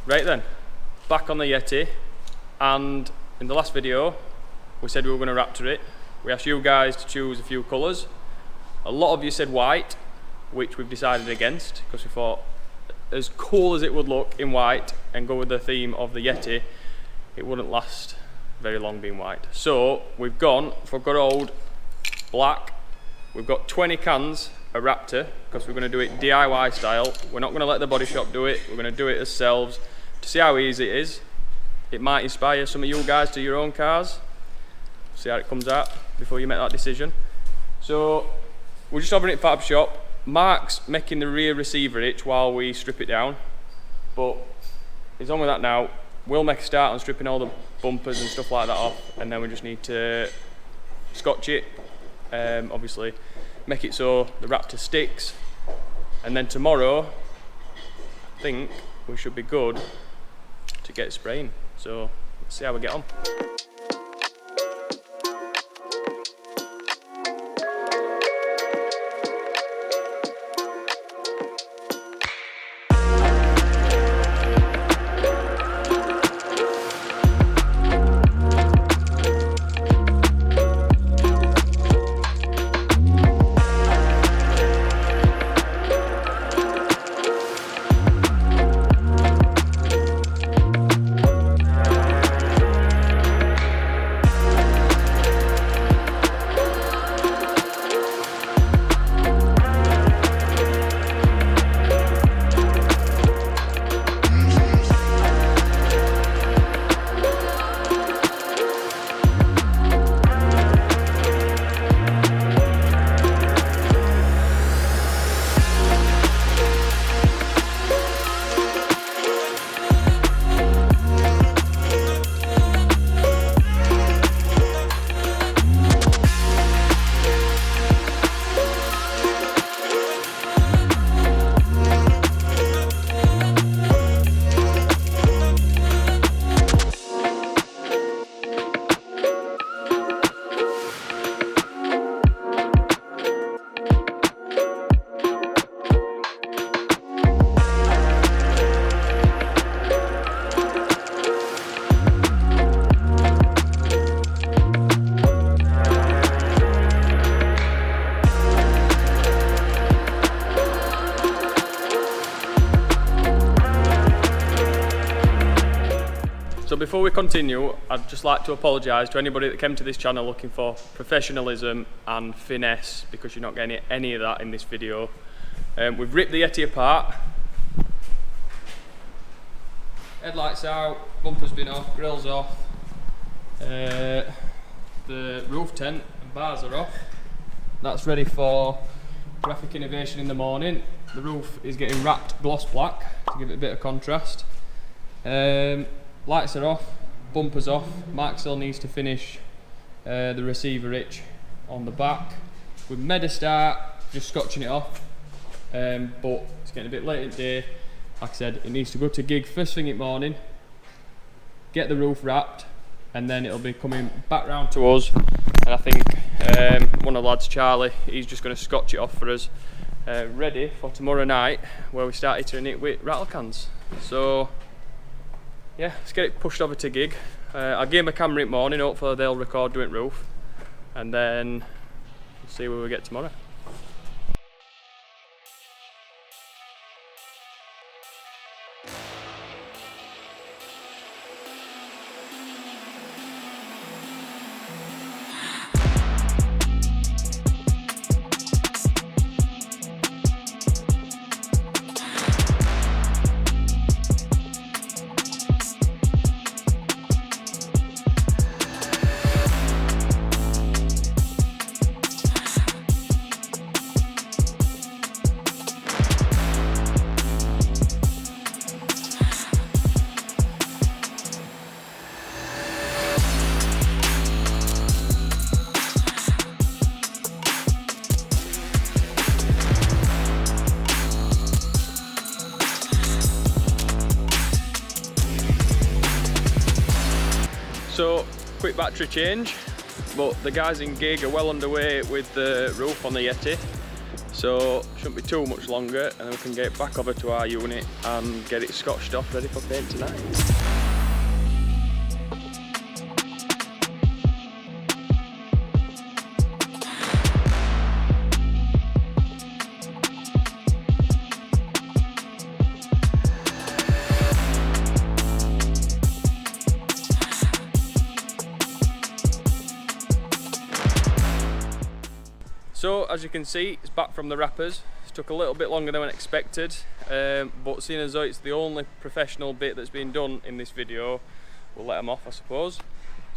Right then, back on the Yeti, and in the last video we said we were going to Raptor it. We asked you guys to choose a few colours. A lot of you said white, which we've decided against because we thought as cool as it would look in white and go with the theme of the Yeti, it wouldn't last very long being white. So we've gone for good old black. We've got 20 cans of Raptor because we're going to do it DIY style. We're not going to let the body shop do it. We're going to do it ourselves to see how easy it is. It might inspire some of you guys to your own cars. See how it comes out before you make that decision. So we're just having it fab shop. Mark's making the rear receiver itch while we strip it down, but he's on with that now. We'll make a start on stripping all the bumpers and stuff like that off, and then we just need to scotch it, obviously make it so the Raptor sticks, and then tomorrow I think we should be good to get spraying. So let's see how we get on. So before we continue, I'd just like to apologise to anybody that came to this channel looking for professionalism and finesse, because you're not getting any of that in this video. We've ripped the Yeti apart. Headlights out, bumper's been off, grill's off. The roof tent and bars are off. That's ready for graphic innovation in the morning. The roof is getting wrapped gloss black to give it a bit of contrast. Lights are off, bumper's off. Mark still needs to finish the receiver itch on the back. We've made a start, just scotching it off, but it's getting a bit late in the day. Like I said, it needs to go to gig first thing in the morning, get the roof wrapped, and then it'll be coming back round to us. And I think one of the lads, Charlie, he's just going to scotch it off for us, ready for tomorrow night where we start hitting it with rattle cans. So yeah, let's get it pushed over to gig. I'll give them a camera in the morning, hopefully they'll record doing roof, and then we'll see where we get tomorrow. So, quick battery change, but the guys in gig are well underway with the roof on the Yeti. So shouldn't be too much longer, and then we can get it back over to our unit and get it scotched off ready for paint tonight. So as you can see, it's back from the wrappers. It took a little bit longer than expected, but seeing as though it's the only professional bit that's been done in this video, we'll let them off, I suppose.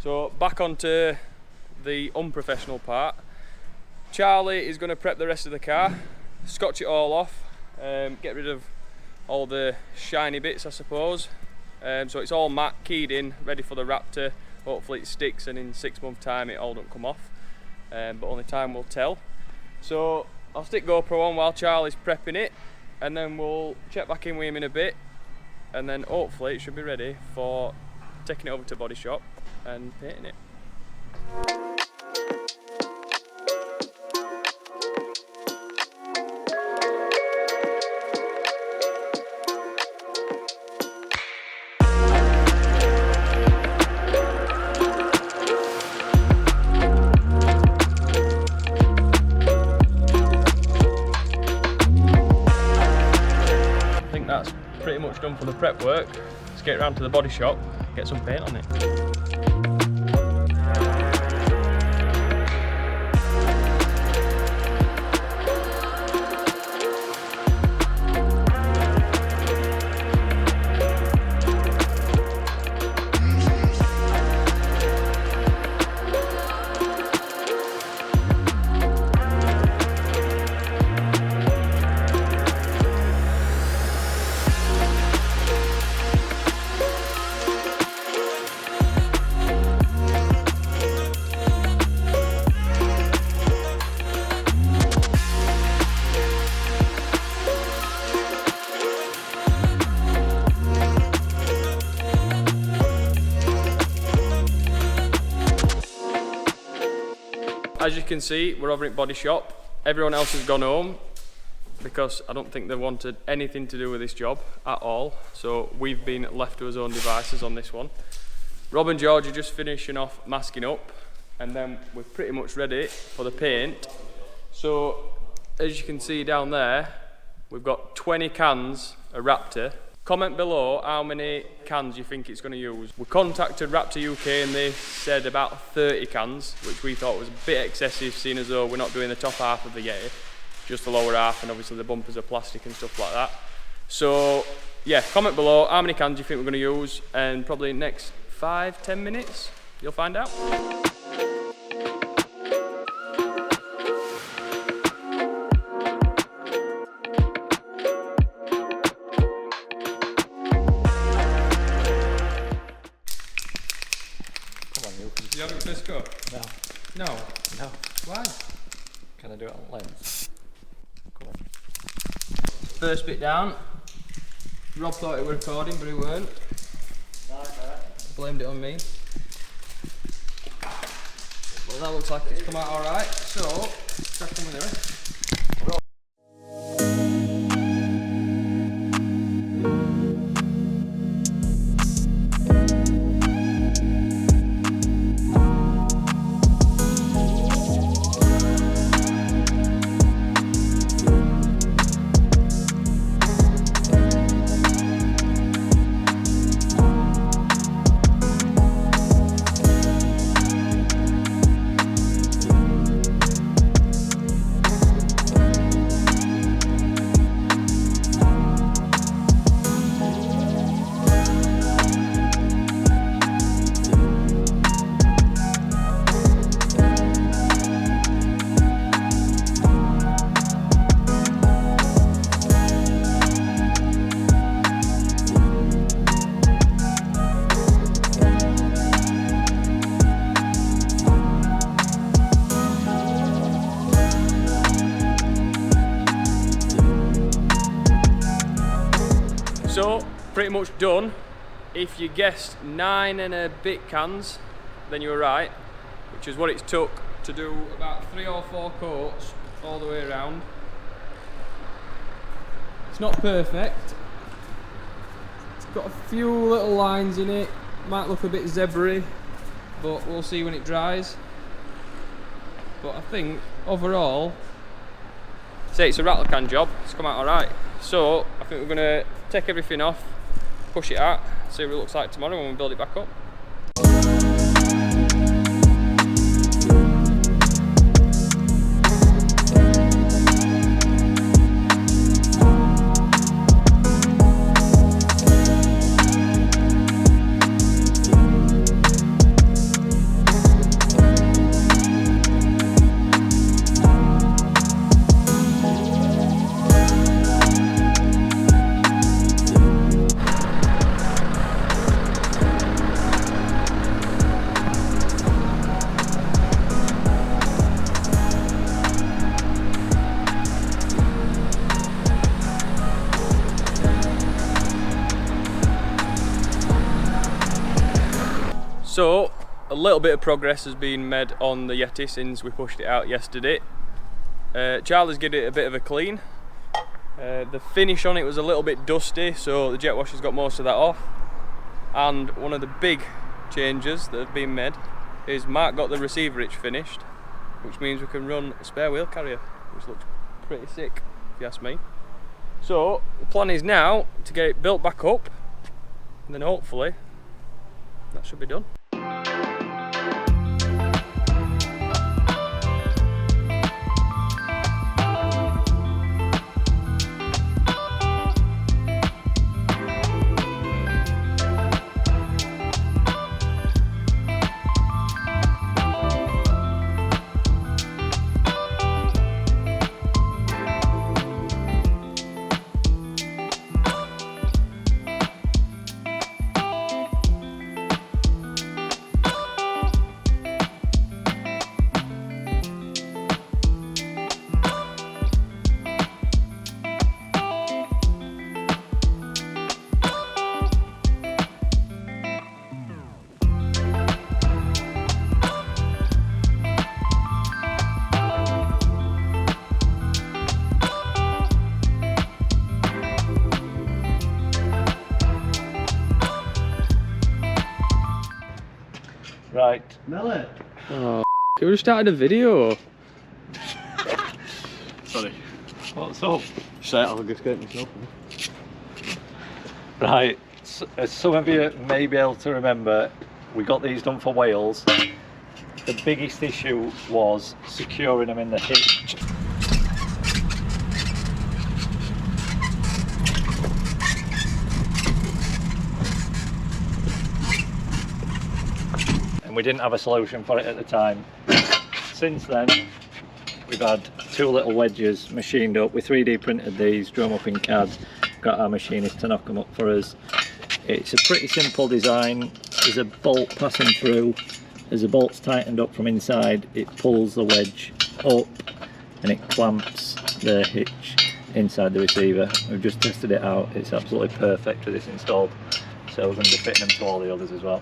So back onto the unprofessional part. Charlie is going to prep the rest of the car, scotch it all off, get rid of all the shiny bits, I suppose. So it's all matte, keyed in, ready for the Raptor. Hopefully it sticks, and in 6 months time it all don't come off, but only time will tell. So I'll stick GoPro on while Charlie's prepping it, and then we'll check back in with him in a bit, and then hopefully it should be ready for taking it over to body shop and painting it. That's pretty much done for the prep work. Let's get around to the body shop, get some paint on it. As you can see, we're over at body shop. Everyone else has gone home because I don't think they wanted anything to do with this job at all. So we've been left to our own devices on this one. Rob and George are just finishing off masking up, and then we're pretty much ready for the paint. So as you can see down there, we've got 20 cans of Raptor. Comment below how many cans you think it's going to use. We contacted Raptor UK and they said about 30 cans, which we thought was a bit excessive, seeing as though we're not doing the top half of the Yeti, just the lower half, and obviously the bumpers are plastic and stuff like that. So yeah, comment below how many cans you think we're going to use, and probably next 5-10 minutes you'll find out. You have it with Bespoke? No. No? No. Why? Can I do it on lens? Come on. First bit down. Rob thought it was recording, but it weren't. Blamed it on me. Well, that looks like it's come out alright, so crack on with the rest. So, pretty much done. If you guessed 9 and a bit cans, then you were right, which is what it took to do about 3 or 4 coats all the way around. It's not perfect. It's got a few little lines in it. Might look a bit zebra-y, but we'll see when it dries. But I think overall, say it's a rattle can job. It's come out alright. So I think we're gonna take everything off, push it out, see what it looks like tomorrow when we build it back up. So, a little bit of progress has been made on the Yeti since we pushed it out yesterday. Charlie's given it a bit of a clean. The finish on it was a little bit dusty, so the jet washer's got most of that off. And one of the big changes that have been made is Mark got the receiver hitch finished, which means we can run a spare wheel carrier, which looks pretty sick, if you ask me. So, the plan is now to get it built back up, and then hopefully that should be done. Right. Smell it. Oh, we just started a video. Sorry. What's up? Shit, I'll just get myself. Right. As some of you may be able to remember, we got these done for Wales. The biggest issue was securing them in the hitch. We didn't have a solution for it at the time. Since then, we've had two little wedges machined up. We 3D printed these, drew them up in CAD, got our machinist to knock them up for us. It's a pretty simple design. There's a bolt passing through. As the bolt's tightened up from inside, it pulls the wedge up and it clamps the hitch inside the receiver. We've just tested it out. It's absolutely perfect with this installed. So we're going to be fitting them to all the others as well.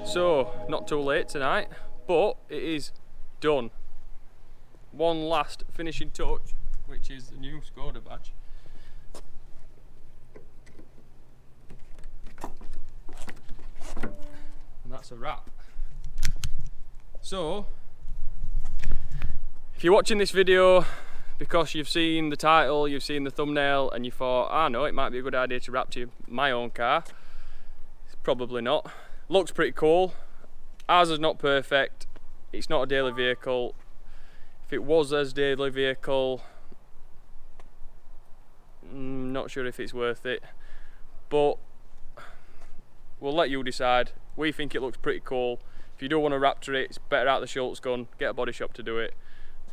So, not too late tonight, but it is done. One last finishing touch, which is the new Skoda badge. And that's a wrap. So, if you're watching this video because you've seen the title, you've seen the thumbnail, and you thought, I know, it might be a good idea to Raptor my own car, it's probably not. Looks pretty cool. Ours is not perfect. It's not a daily vehicle. If it was a daily vehicle, not sure if it's worth it, but we'll let you decide. We think it looks pretty cool. If you do want to Raptor it, it's better out the Schultz gun, get a body shop to do it.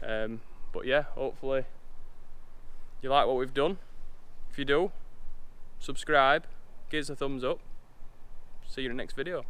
But yeah, hopefully you like what we've done. If you do, subscribe, give us a thumbs up. See you in the next video.